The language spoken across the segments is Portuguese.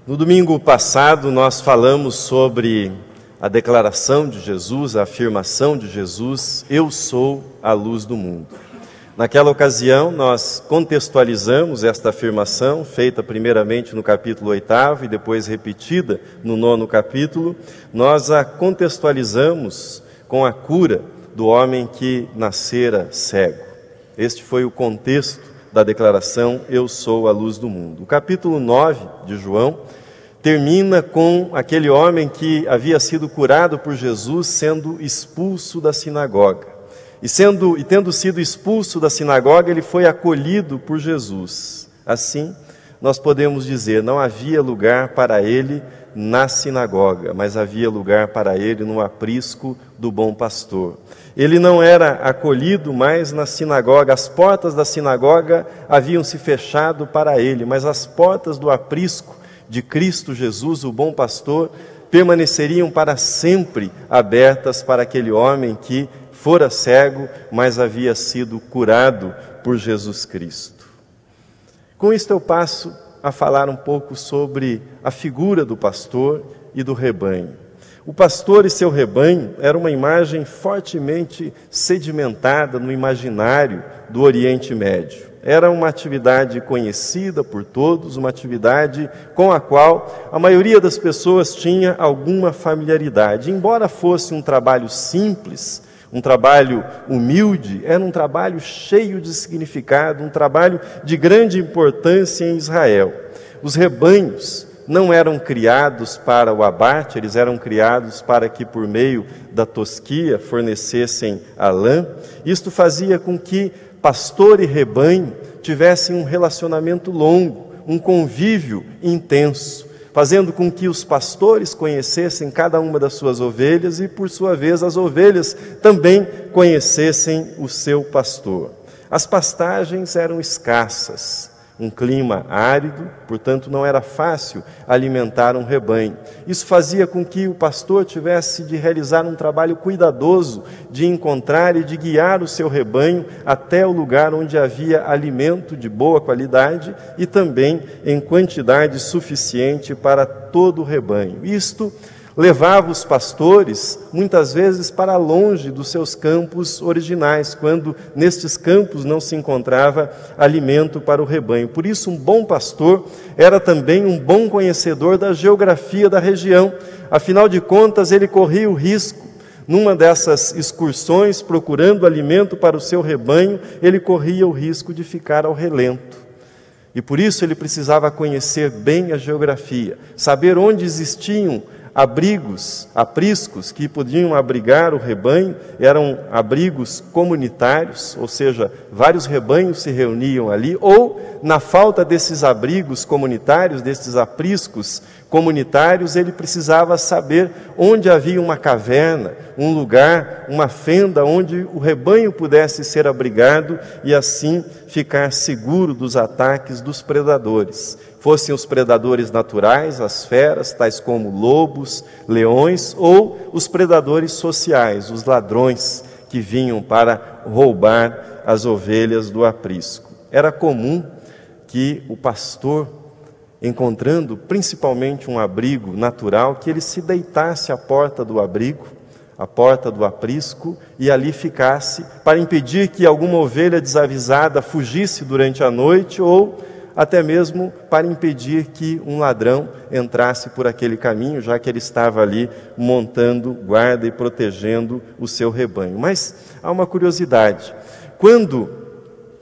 No domingo passado nós falamos sobre a declaração de Jesus, a afirmação de Jesus: eu sou a luz do mundo. Naquela ocasião nós contextualizamos esta afirmação, feita primeiramente no capítulo 8º e depois repetida no 9º capítulo. Nós a contextualizamos com a cura do homem que nascera cego. Este foi o contexto da declaração: eu sou a luz do mundo. O capítulo 9 de João termina com aquele homem que havia sido curado por Jesus sendo expulso da sinagoga. E tendo sido expulso da sinagoga, ele foi acolhido por Jesus. Assim, nós podemos dizer, não havia lugar para ele na sinagoga, mas havia lugar para ele no aprisco do bom pastor. Ele não era acolhido mais na sinagoga, as portas da sinagoga haviam se fechado para ele, mas as portas do aprisco de Cristo Jesus, o bom pastor, permaneceriam para sempre abertas para aquele homem que fora cego, mas havia sido curado por Jesus Cristo. Com isto eu passo a falar um pouco sobre a figura do pastor e do rebanho. O pastor e seu rebanho era uma imagem fortemente sedimentada no imaginário do Oriente Médio. Era uma atividade conhecida por todos, uma atividade com a qual a maioria das pessoas tinha alguma familiaridade. Embora fosse um trabalho simples, um trabalho humilde, era um trabalho cheio de significado, um trabalho de grande importância em Israel. Os rebanhos não eram criados para o abate, eles eram criados para que por meio da tosquia fornecessem a lã. Isto fazia com que pastor e rebanho tivessem um relacionamento longo, um convívio intenso, fazendo com que os pastores conhecessem cada uma das suas ovelhas e, por sua vez, as ovelhas também conhecessem o seu pastor. As pastagens eram escassas, um clima árido, portanto não era fácil alimentar um rebanho. Isso fazia com que o pastor tivesse de realizar um trabalho cuidadoso de encontrar e de guiar o seu rebanho até o lugar onde havia alimento de boa qualidade e também em quantidade suficiente para todo o rebanho. Isto levava os pastores, muitas vezes, para longe dos seus campos originais, quando nestes campos não se encontrava alimento para o rebanho. Por isso, um bom pastor era também um bom conhecedor da geografia da região. Afinal de contas, ele corria o risco, numa dessas excursões, procurando alimento para o seu rebanho, ele corria o risco de ficar ao relento. E por isso ele precisava conhecer bem a geografia, saber onde existiam abrigos, apriscos que podiam abrigar o rebanho. Eram abrigos comunitários, ou seja, vários rebanhos se reuniam ali, ou, na falta desses abrigos comunitários, desses apriscos comunitários, ele precisava saber onde havia uma caverna, um lugar, uma fenda onde o rebanho pudesse ser abrigado e assim ficar seguro dos ataques dos predadores. Fossem os predadores naturais, as feras, tais como lobos, leões, ou os predadores sociais, os ladrões que vinham para roubar as ovelhas do aprisco. Era comum que o pastor, encontrando principalmente um abrigo natural, que ele se deitasse à porta do abrigo, à porta do aprisco, e ali ficasse para impedir que alguma ovelha desavisada fugisse durante a noite, ou até mesmo para impedir que um ladrão entrasse por aquele caminho, já que ele estava ali montando guarda e protegendo o seu rebanho. Mas há uma curiosidade: quando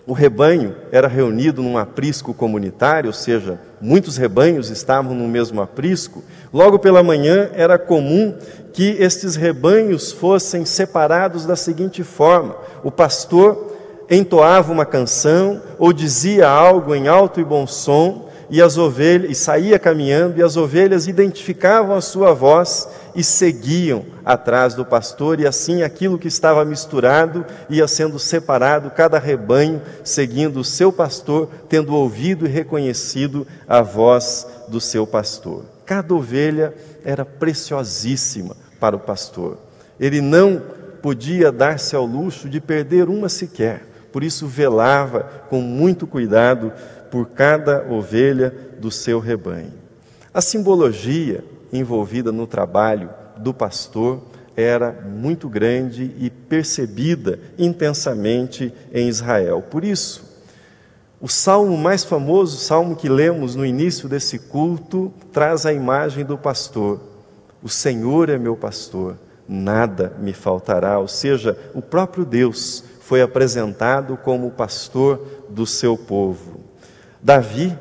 o rebanho era reunido num aprisco comunitário, ou seja, muitos rebanhos estavam no mesmo aprisco, logo pela manhã era comum que estes rebanhos fossem separados da seguinte forma: o pastor entoava uma canção ou dizia algo em alto e bom som, e as ovelhas, e saía caminhando, e as ovelhas identificavam a sua voz e seguiam atrás do pastor, e assim aquilo que estava misturado ia sendo separado, cada rebanho seguindo o seu pastor, tendo ouvido e reconhecido a voz do seu pastor. Cada ovelha era preciosíssima para o pastor. Ele não podia dar-se ao luxo de perder uma sequer. Por isso velava com muito cuidado por cada ovelha do seu rebanho. A simbologia envolvida no trabalho do pastor era muito grande e percebida intensamente em Israel. Por isso, o salmo mais famoso, o salmo que lemos no início desse culto, traz a imagem do pastor. O Senhor é meu pastor, nada me faltará. Ou seja, o próprio Deus foi apresentado como o pastor do seu povo. Davi,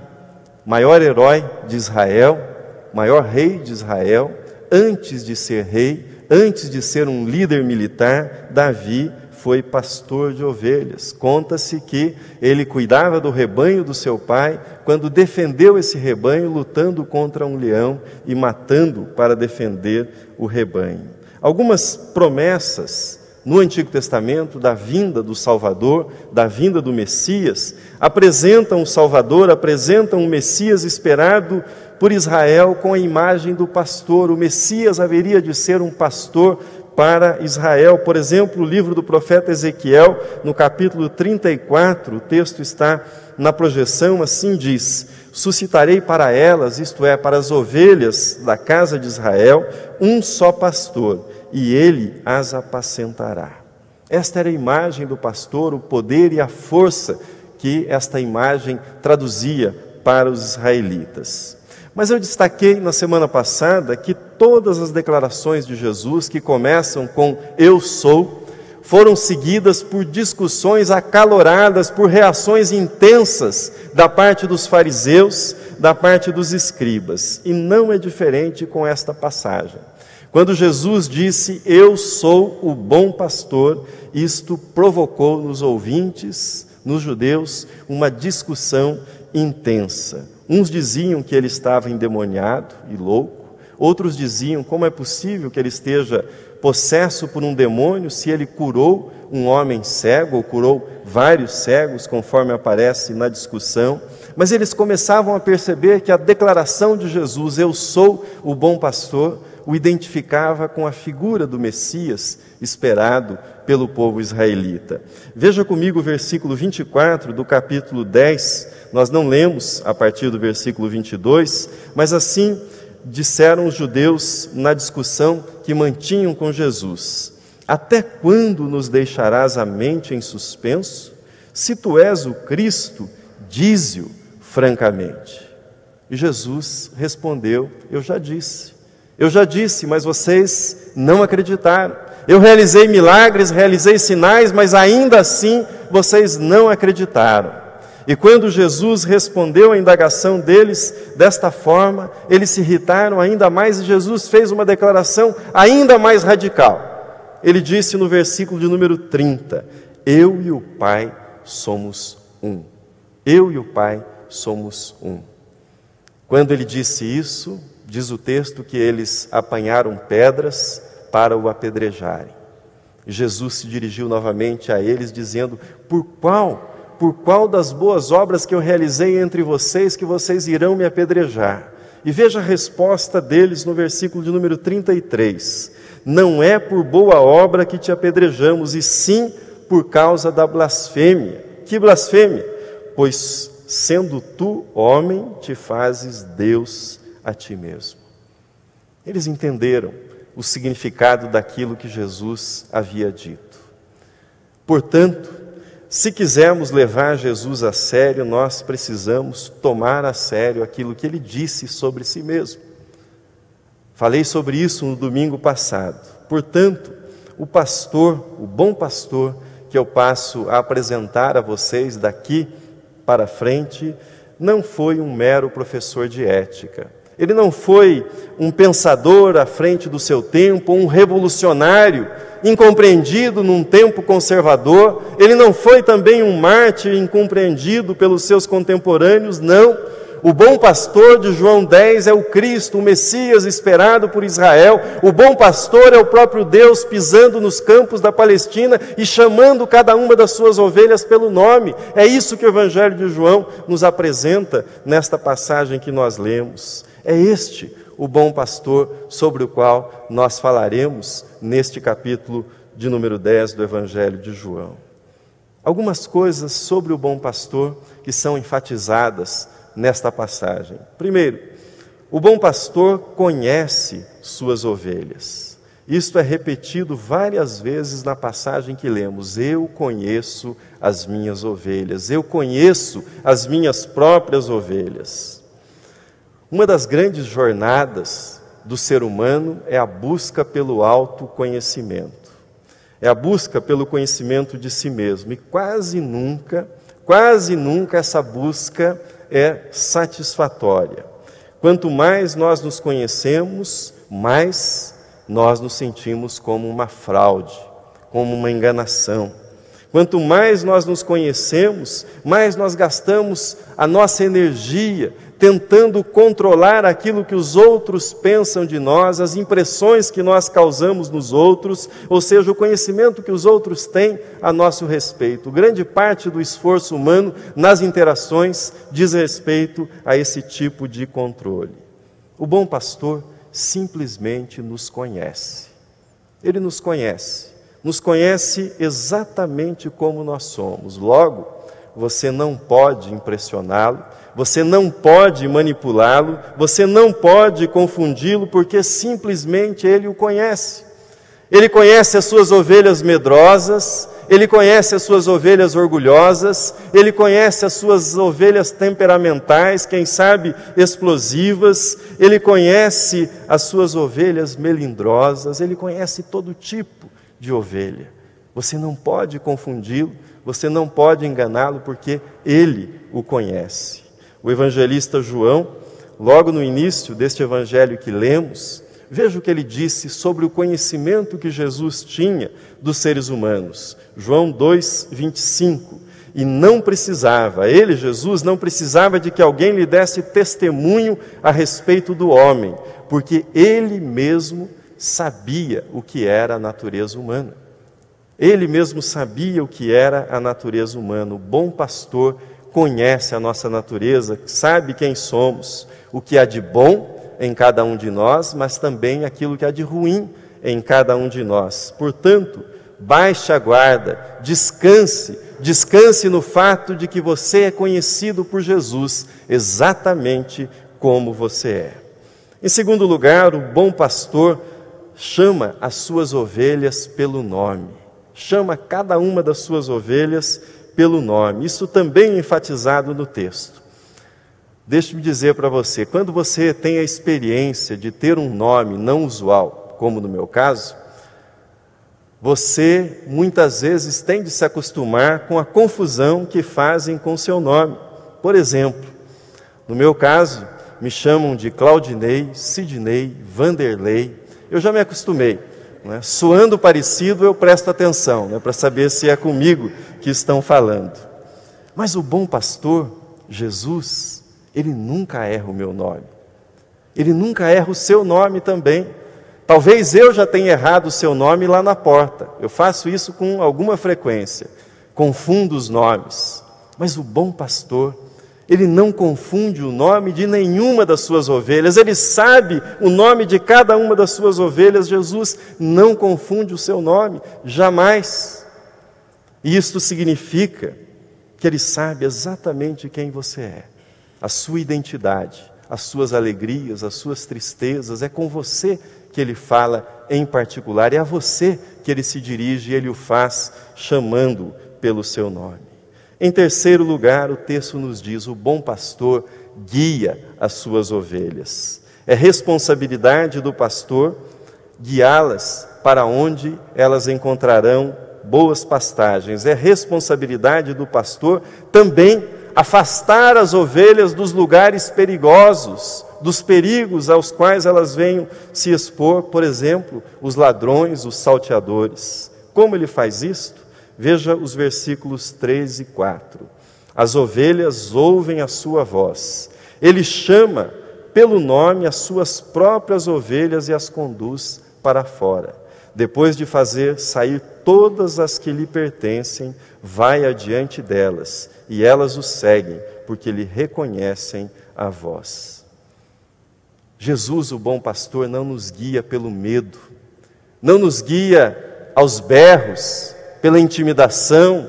maior herói de Israel, maior rei de Israel, antes de ser rei, antes de ser um líder militar, Davi foi pastor de ovelhas. Conta-se que ele cuidava do rebanho do seu pai, quando defendeu esse rebanho, lutando contra um leão e matando para defender o rebanho. Algumas promessas no Antigo Testamento da vinda do Salvador, da vinda do Messias, apresentam o Salvador, apresentam o Messias esperado por Israel com a imagem do pastor. O Messias haveria de ser um pastor para Israel. Por exemplo, o livro do profeta Ezequiel, no capítulo 34, o texto está na projeção, assim diz: suscitarei para elas, isto é, para as ovelhas da casa de Israel, um só pastor, e ele as apacentará. Esta era a imagem do pastor, o poder e a força que esta imagem traduzia para os israelitas. Mas eu destaquei na semana passada que todas as declarações de Jesus, que começam com "eu sou", foram seguidas por discussões acaloradas, por reações intensas da parte dos fariseus, da parte dos escribas. E não é diferente com esta passagem. Quando Jesus disse "eu sou o bom pastor", isto provocou nos ouvintes, nos judeus, uma discussão intensa. Uns diziam que ele estava endemoniado e louco, outros diziam como é possível que ele esteja possesso por um demônio se ele curou um homem cego ou curou vários cegos, conforme aparece na discussão. Mas eles começavam a perceber que a declaração de Jesus, "eu sou o bom pastor", o identificava com a figura do Messias esperado pelo povo israelita. Veja comigo o versículo 24 do capítulo 10, nós não lemos a partir do versículo 22, mas assim disseram os judeus na discussão que mantinham com Jesus: "Até quando nos deixarás a mente em suspenso? Se tu és o Cristo, dize-o francamente." E Jesus respondeu: "Eu já disse, mas vocês não acreditaram. Eu realizei milagres, realizei sinais, mas ainda assim vocês não acreditaram." E quando Jesus respondeu à indagação deles desta forma, eles se irritaram ainda mais e Jesus fez uma declaração ainda mais radical. Ele disse no versículo de número 30, "Eu e o Pai somos um." Eu e o Pai somos um. Quando ele disse isso, diz o texto que eles apanharam pedras para o apedrejarem. E Jesus se dirigiu novamente a eles, dizendo: Por qual das boas obras que eu realizei entre vocês que vocês irão me apedrejar?" E veja a resposta deles no versículo de número 33. "Não é por boa obra que te apedrejamos, e sim por causa da blasfêmia." Que blasfêmia? "Pois sendo tu homem, te fazes Deus a ti mesmo." Eles entenderam o significado daquilo que Jesus havia dito. Portanto, se quisermos levar Jesus a sério, nós precisamos tomar a sério aquilo que ele disse sobre si mesmo. Falei sobre isso no domingo passado. Portanto, o pastor, o bom pastor, que eu passo a apresentar a vocês daqui para frente, não foi um mero professor de ética. Ele não foi um pensador à frente do seu tempo, um revolucionário incompreendido num tempo conservador. Ele não foi também um mártir incompreendido pelos seus contemporâneos, não. O bom pastor de João 10 é o Cristo, o Messias esperado por Israel. O bom pastor é o próprio Deus pisando nos campos da Palestina e chamando cada uma das suas ovelhas pelo nome. É isso que o Evangelho de João nos apresenta nesta passagem que nós lemos. É este o bom pastor sobre o qual nós falaremos neste capítulo de número 10 do Evangelho de João. Algumas coisas sobre o bom pastor que são enfatizadas nesta passagem. Primeiro, O bom pastor conhece suas ovelhas. Isto é repetido várias vezes na passagem que lemos. Eu conheço as minhas ovelhas, eu conheço as minhas próprias ovelhas. Uma das grandes jornadas do ser humano é a busca pelo autoconhecimento. É a busca pelo conhecimento de si mesmo. E quase nunca essa busca é satisfatória. Quanto mais nós nos conhecemos, mais nós nos sentimos como uma fraude, como uma enganação. Quanto mais nós nos conhecemos, mais nós gastamos a nossa energia tentando controlar aquilo que os outros pensam de nós, as impressões que nós causamos nos outros, ou seja, o conhecimento que os outros têm a nosso respeito. Grande parte do esforço humano nas interações diz respeito a esse tipo de controle. O bom pastor simplesmente nos conhece. Ele nos conhece exatamente como nós somos. Logo, você não pode impressioná-lo, você não pode manipulá-lo, você não pode confundi-lo, porque simplesmente ele o conhece. Ele conhece as suas ovelhas medrosas, ele conhece as suas ovelhas orgulhosas, ele conhece as suas ovelhas temperamentais, quem sabe explosivas, ele conhece as suas ovelhas melindrosas, ele conhece todo tipo de ovelha. Você não pode confundi-lo, você não pode enganá-lo, porque ele o conhece. O evangelista João, logo no início deste evangelho que lemos, veja o que ele disse sobre o conhecimento que Jesus tinha dos seres humanos. João 2:25. E não precisava, ele, Jesus, não precisava de que alguém lhe desse testemunho a respeito do homem, porque ele mesmo sabia o que era a natureza humana. Ele mesmo sabia o que era a natureza humana. O bom pastor conhece a nossa natureza, sabe quem somos, o que há de bom em cada um de nós, mas também aquilo que há de ruim em cada um de nós. Portanto, baixe a guarda, descanse no fato de que você é conhecido por Jesus, exatamente como você é. Em segundo lugar, o bom pastor chama as suas ovelhas pelo nome. Chama cada uma das suas ovelhas pelo nome. Isso também é enfatizado no texto. Deixe-me dizer para você, quando você tem a experiência de ter um nome não usual, como no meu caso, você muitas vezes tem de se acostumar com a confusão que fazem com o seu nome. Por exemplo, no meu caso, me chamam de Claudinei, Sidney, Vanderlei. Eu já me acostumei. Né? Soando parecido, eu presto atenção, né, para saber se é comigo que estão falando. Mas o bom pastor, Jesus, ele nunca erra o meu nome. Ele nunca erra o seu nome também. Talvez eu já tenha errado o seu nome lá na porta. Eu faço isso com alguma frequência. Confundo os nomes. Mas o bom pastor, ele não confunde o nome de nenhuma das suas ovelhas. Ele sabe o nome de cada uma das suas ovelhas. Jesus não confunde o seu nome, jamais. E isto significa que ele sabe exatamente quem você é. A sua identidade, as suas alegrias, as suas tristezas. É com você que ele fala em particular. É a você que ele se dirige e ele o faz chamando pelo seu nome. Em terceiro lugar, o texto nos diz: o bom pastor guia as suas ovelhas. É responsabilidade do pastor guiá-las para onde elas encontrarão boas pastagens. É responsabilidade do pastor também afastar as ovelhas dos lugares perigosos, dos perigos aos quais elas venham se expor, por exemplo, os ladrões, os salteadores. Como ele faz isto? Veja os versículos 3 e 4. As ovelhas ouvem a sua voz. Ele chama pelo nome as suas próprias ovelhas e as conduz para fora. Depois de fazer sair todas as que lhe pertencem, vai adiante delas, e elas o seguem, porque lhe reconhecem a voz. Jesus, o bom pastor, não nos guia pelo medo, não nos guia aos berros, pela intimidação,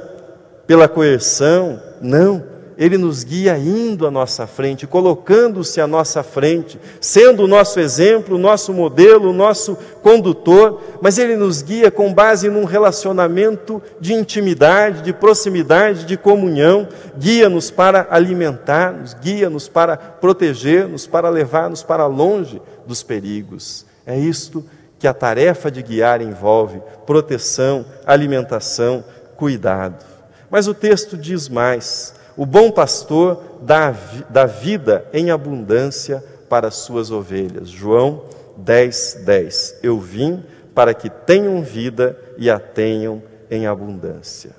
pela coerção. Não, Ele nos guia indo à nossa frente, colocando-se à nossa frente, sendo o nosso exemplo, o nosso modelo, o nosso condutor, mas Ele nos guia com base num relacionamento de intimidade, de proximidade, de comunhão, guia-nos para alimentar-nos, guia-nos para proteger-nos, para levar-nos para longe dos perigos. É isto que a tarefa de guiar envolve: proteção, alimentação, cuidado. Mas o texto diz mais: o bom pastor dá vida em abundância para as suas ovelhas. João 10:10. Eu vim para que tenham vida e a tenham em abundância.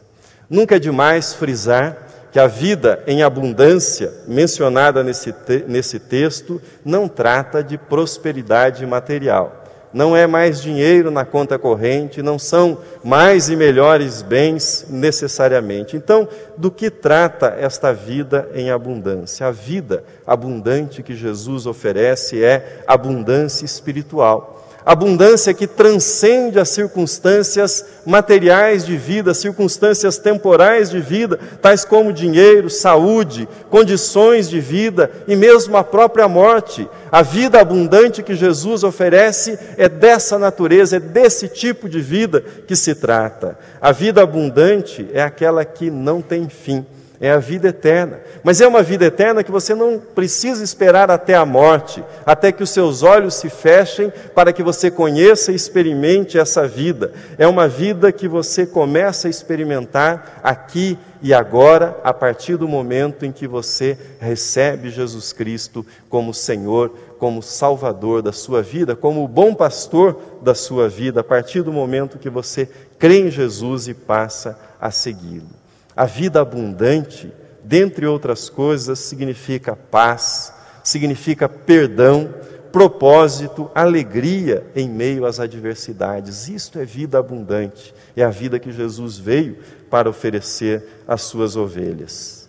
Nunca é demais frisar que a vida em abundância, mencionada nesse texto, não trata de prosperidade material. Não é mais dinheiro na conta corrente, não são mais e melhores bens necessariamente. Então, do que trata esta vida em abundância? A vida abundante que Jesus oferece é abundância espiritual. Abundância que transcende as circunstâncias materiais de vida, circunstâncias temporais de vida, tais como dinheiro, saúde, condições de vida e mesmo a própria morte. A vida abundante que Jesus oferece é dessa natureza, é desse tipo de vida que se trata. A vida abundante é aquela que não tem fim. É a vida eterna, mas é uma vida eterna que você não precisa esperar até a morte, até que os seus olhos se fechem para que você conheça e experimente essa vida. É uma vida que você começa a experimentar aqui e agora, a partir do momento em que você recebe Jesus Cristo como Senhor, como Salvador da sua vida, como o bom pastor da sua vida, a partir do momento que você crê em Jesus e passa a segui-lo. A vida abundante, dentre outras coisas, significa paz, significa perdão, propósito, alegria em meio às adversidades. Isto é vida abundante, é a vida que Jesus veio para oferecer às suas ovelhas.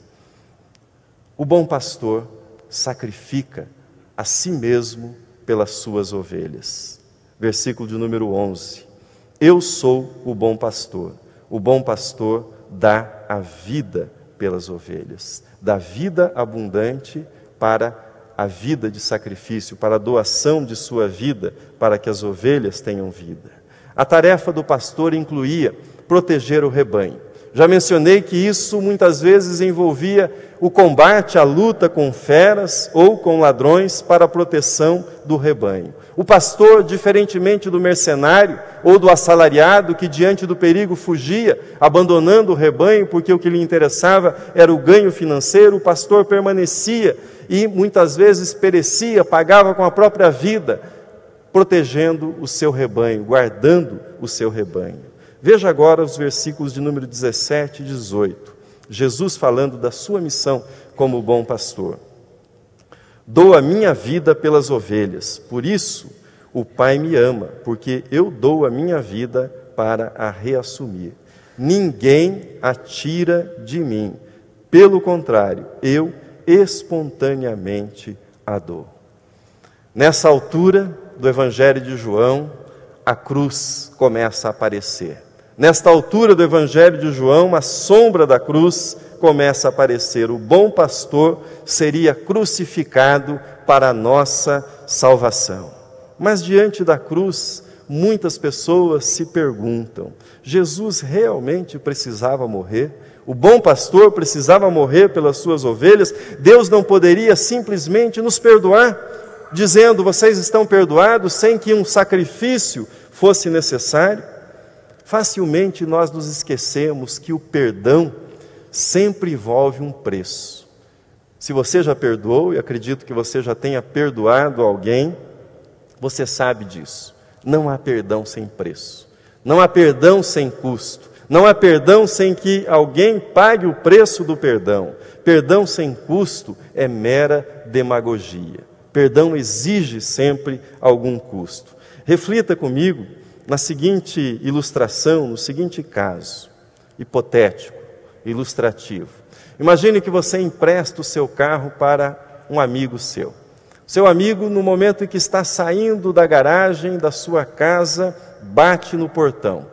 O bom pastor sacrifica a si mesmo pelas suas ovelhas. Versículo de número 11. Eu sou o bom pastor dá a vida pelas ovelhas, dá vida abundante para a vida de sacrifício, para a doação de sua vida, para que as ovelhas tenham vida. A tarefa do pastor incluía proteger o rebanho. Já mencionei que isso muitas vezes envolvia o combate, a luta com feras ou com ladrões para a proteção do rebanho. O pastor, diferentemente do mercenário ou do assalariado que diante do perigo fugia, abandonando o rebanho porque o que lhe interessava era o ganho financeiro, o pastor permanecia e muitas vezes perecia, pagava com a própria vida, protegendo o seu rebanho, guardando o seu rebanho. Veja agora os versículos de número 17 e 18. Jesus falando da sua missão como bom pastor. Dou a minha vida pelas ovelhas, por isso o Pai me ama, porque eu dou a minha vida para a reassumir. Ninguém a tira de mim, pelo contrário, eu espontaneamente a dou. Nessa altura do Evangelho de João, a cruz começa a aparecer. Nesta altura do Evangelho de João, a sombra da cruz começa a aparecer. O bom pastor seria crucificado para a nossa salvação. Mas diante da cruz, muitas pessoas se perguntam: Jesus realmente precisava morrer? O bom pastor precisava morrer pelas suas ovelhas? Deus não poderia simplesmente nos perdoar, dizendo: vocês estão perdoados, sem que um sacrifício fosse necessário? Facilmente nós nos esquecemos que o perdão sempre envolve um preço. Se você já perdoou, e acredito que você já tenha perdoado alguém, você sabe disso. Não há perdão sem preço. Não há perdão sem custo. Não há perdão sem que alguém pague o preço do perdão. Perdão sem custo é mera demagogia. Perdão exige sempre algum custo. Reflita comigo na seguinte ilustração, no seguinte caso, hipotético, ilustrativo. Imagine que você empresta o seu carro para um amigo seu. Seu amigo, no momento em que está saindo da garagem da sua casa, bate no portão,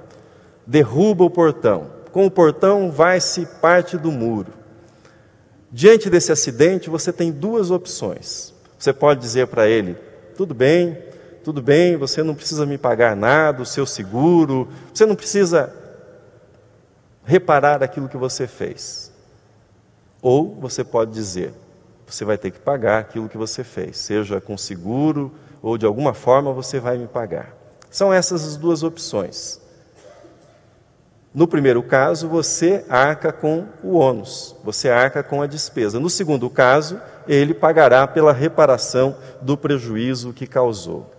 derruba o portão. Com o portão vai-se parte do muro. Diante desse acidente, você tem duas opções. Você pode dizer para ele: tudo bem, você não precisa me pagar nada, o seu seguro, você não precisa reparar aquilo que você fez. Ou você pode dizer: você vai ter que pagar aquilo que você fez, seja com seguro ou de alguma forma você vai me pagar. São essas as duas opções. No primeiro caso, você arca com o ônus, você arca com a despesa. No segundo caso, ele pagará pela reparação do prejuízo que causou.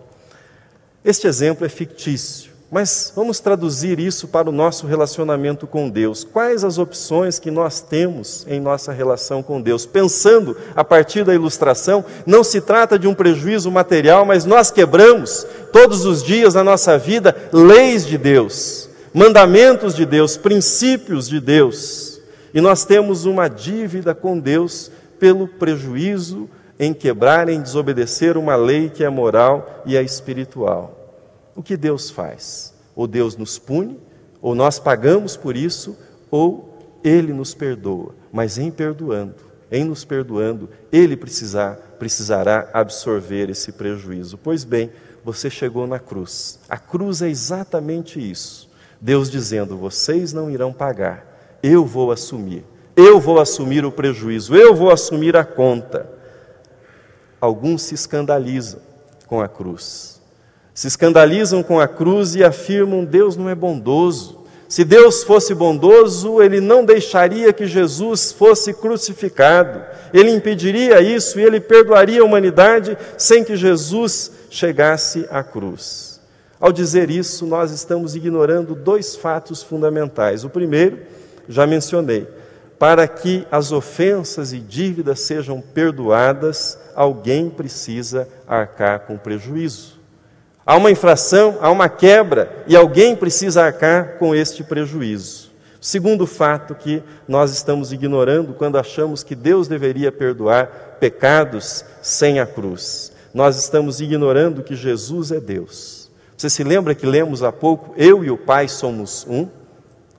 Este exemplo é fictício, mas vamos traduzir isso para o nosso relacionamento com Deus. Quais as opções que nós temos em nossa relação com Deus? Pensando a partir da ilustração, não se trata de um prejuízo material, mas nós quebramos todos os dias na nossa vida leis de Deus, mandamentos de Deus, princípios de Deus. E nós temos uma dívida com Deus pelo prejuízo em quebrar, em desobedecer uma lei que é moral e é espiritual. O que Deus faz? Ou Deus nos pune, ou nós pagamos por isso, ou Ele nos perdoa. Mas em nos perdoando, Ele precisará absorver esse prejuízo. Pois bem, você chegou na cruz. A cruz é exatamente isso. Deus dizendo: vocês não irão pagar, eu vou assumir o prejuízo, eu vou assumir a conta. Alguns se escandalizam com a cruz, se escandalizam com a cruz e afirmam: Deus não é bondoso. Se Deus fosse bondoso, Ele não deixaria que Jesus fosse crucificado, Ele impediria isso e Ele perdoaria a humanidade sem que Jesus chegasse à cruz. Ao dizer isso, nós estamos ignorando dois fatos fundamentais. O primeiro, já mencionei: para que as ofensas e dívidas sejam perdoadas, alguém precisa arcar com prejuízo. Há uma infração, há uma quebra, e alguém precisa arcar com este prejuízo. Segundo fato que nós estamos ignorando quando achamos que Deus deveria perdoar pecados sem a cruz. Nós estamos ignorando que Jesus é Deus. Você se lembra que lemos há pouco: eu e o Pai somos um?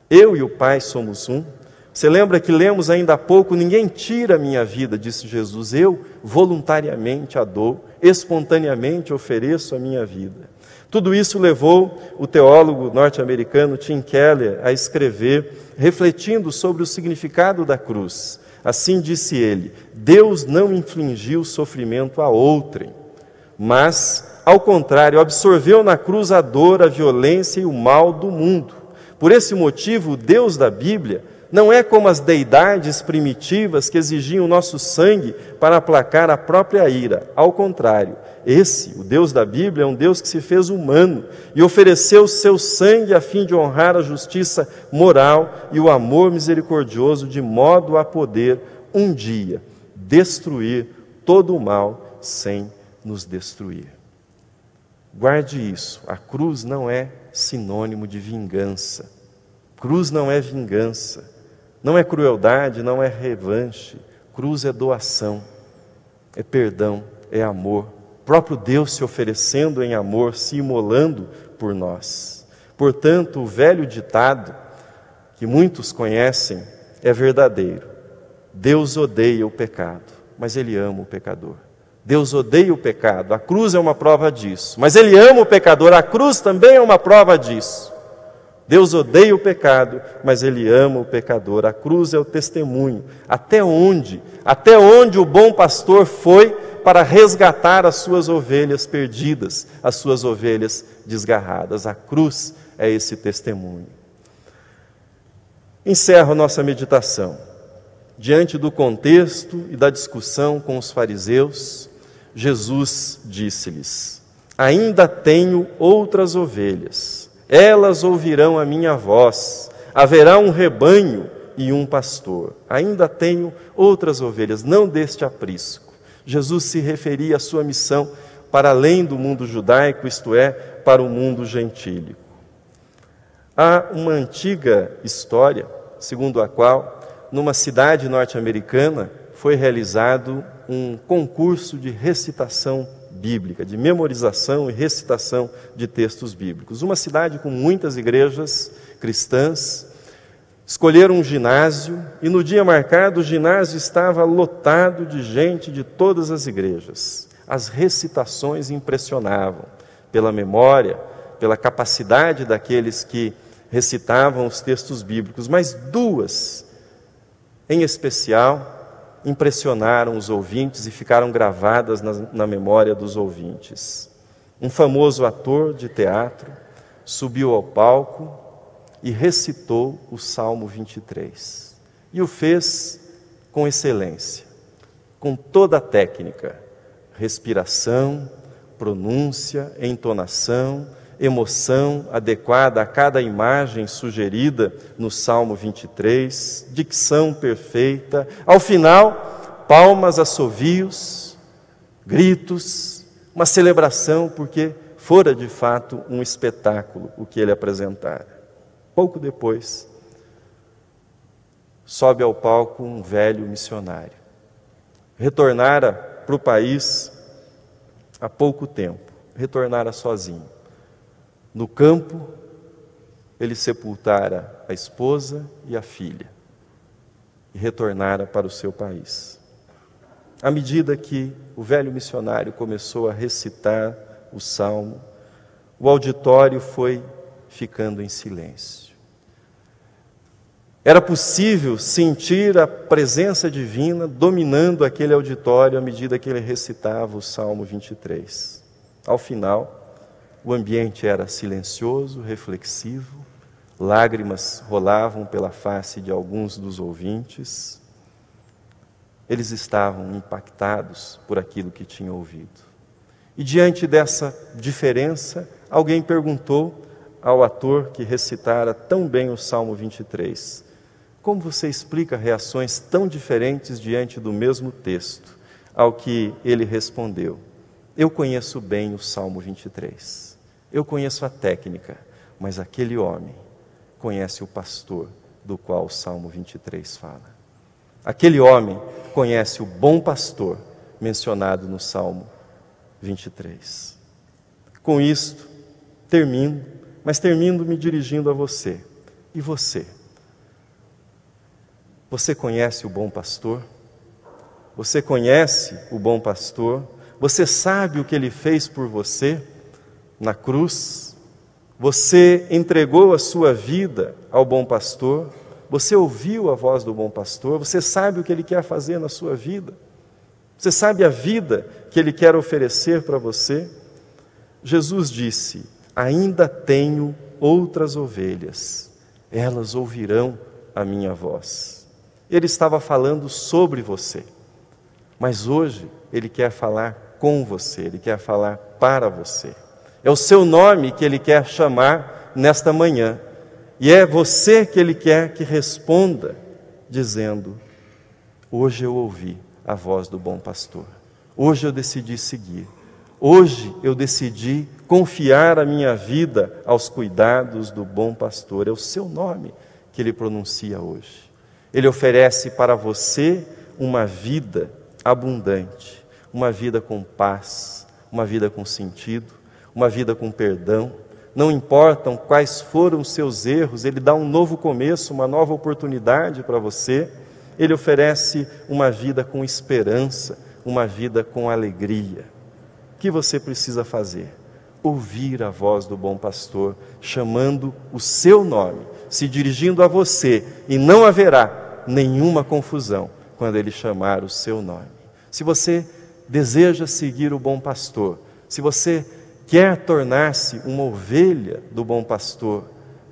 Eu e o Pai somos um. Você lembra que lemos ainda há pouco: ninguém tira a minha vida, disse Jesus, eu voluntariamente a dou, espontaneamente ofereço a minha vida. Tudo isso levou o teólogo norte-americano Tim Keller a escrever, refletindo sobre o significado da cruz. Assim disse ele: Deus não infligiu sofrimento a outrem, mas, ao contrário, absorveu na cruz a dor, a violência e o mal do mundo. Por esse motivo, o Deus da Bíblia não é como as deidades primitivas que exigiam o nosso sangue para aplacar a própria ira. Ao contrário, o Deus da Bíblia, é um Deus que se fez humano e ofereceu o seu sangue a fim de honrar a justiça moral e o amor misericordioso, de modo a poder, um dia, destruir todo o mal sem nos destruir. Guarde isso: a cruz não é sinônimo de vingança. Cruz não é vingança, não é crueldade, não é revanche. Cruz é doação, é perdão, é amor. O próprio Deus se oferecendo em amor, se imolando por nós. Portanto, o velho ditado, que muitos conhecem, é verdadeiro: Deus odeia o pecado, mas Ele ama o pecador. Deus odeia o pecado, a cruz é uma prova disso, mas Ele ama o pecador, a cruz também é uma prova disso. Deus odeia o pecado, mas Ele ama o pecador, a cruz é o testemunho. Até onde o bom pastor foi para resgatar as suas ovelhas perdidas, as suas ovelhas desgarradas. A cruz é esse testemunho. Encerro nossa meditação. Diante do contexto e da discussão com os fariseus, Jesus disse-lhes: ainda tenho outras ovelhas, elas ouvirão a minha voz, haverá um rebanho e um pastor. Ainda tenho outras ovelhas, não deste aprisco. Jesus se referia à sua missão para além do mundo judaico, isto é, para o mundo gentílico. Há uma antiga história, segundo a qual, numa cidade norte-americana, foi realizado um concurso de recitação bíblica, de memorização e recitação de textos bíblicos. Uma cidade com muitas igrejas cristãs, Escolheram um ginásio e no dia marcado o ginásio estava lotado de gente de todas as igrejas. As recitações impressionavam pela memória, pela capacidade daqueles que recitavam os textos bíblicos, mas duas, em especial, impressionaram os ouvintes e ficaram gravadas na memória dos ouvintes. Um famoso ator de teatro subiu ao palco e recitou o Salmo 23. E o fez com excelência, com toda a técnica, respiração, pronúncia, entonação, emoção adequada a cada imagem sugerida no Salmo 23, dicção perfeita. Ao final, palmas, assovios, gritos, uma celebração, porque fora de fato um espetáculo o que ele apresentara. Pouco depois, sobe ao palco um velho missionário. Retornara para o país há pouco tempo, retornara sozinho. No campo, ele sepultara a esposa e a filha e retornara para o seu país. À medida que o velho missionário começou a recitar o salmo, o auditório foi ficando em silêncio. Era possível sentir a presença divina dominando aquele auditório à medida que ele recitava o Salmo 23. Ao final, o ambiente era silencioso, reflexivo, lágrimas rolavam pela face de alguns dos ouvintes. Eles estavam impactados por aquilo que tinham ouvido. E diante dessa diferença, alguém perguntou ao ator que recitara tão bem o Salmo 23: como você explica reações tão diferentes diante do mesmo texto? Ao que ele respondeu: eu conheço bem o Salmo 23, eu conheço a técnica, mas aquele homem conhece o pastor do qual o Salmo 23 fala. Aquele homem conhece o bom pastor mencionado no Salmo 23. Com isto, termino, mas termino me dirigindo a você. E você? Você conhece o bom pastor? Você conhece o bom pastor? Você sabe o que ele fez por você na cruz? Você entregou a sua vida ao bom pastor? Você ouviu a voz do bom pastor? Você sabe o que ele quer fazer na sua vida? Você sabe a vida que ele quer oferecer para você? Jesus disse: ainda tenho outras ovelhas, elas ouvirão a minha voz. Ele estava falando sobre você, mas hoje ele quer falar com você, ele quer falar para você. É o seu nome que ele quer chamar nesta manhã, e é você que ele quer que responda, dizendo: hoje eu ouvi a voz do bom pastor, hoje eu decidi seguir, hoje eu decidi confiar a minha vida aos cuidados do bom pastor. É o seu nome que ele pronuncia hoje. Ele oferece para você uma vida abundante, uma vida com paz, uma vida com sentido, uma vida com perdão. Não importam quais foram os seus erros, ele dá um novo começo, uma nova oportunidade para você. Ele oferece uma vida com esperança, uma vida com alegria. O que você precisa fazer? Ouvir a voz do bom pastor, chamando o seu nome, se dirigindo a você, e não haverá nenhuma confusão quando ele chamar o seu nome. Se você deseja seguir o bom pastor, se você quer tornar-se uma ovelha do bom pastor,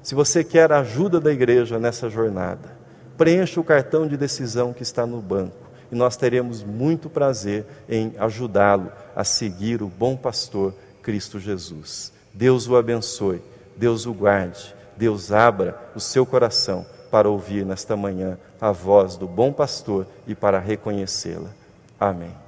se você quer a ajuda da igreja nessa jornada, preencha o cartão de decisão que está no banco, e nós teremos muito prazer em ajudá-lo a seguir o bom pastor Cristo Jesus. Deus o abençoe, Deus o guarde, Deus abra o seu coração para ouvir nesta manhã a voz do bom pastor e para reconhecê-la. Amém.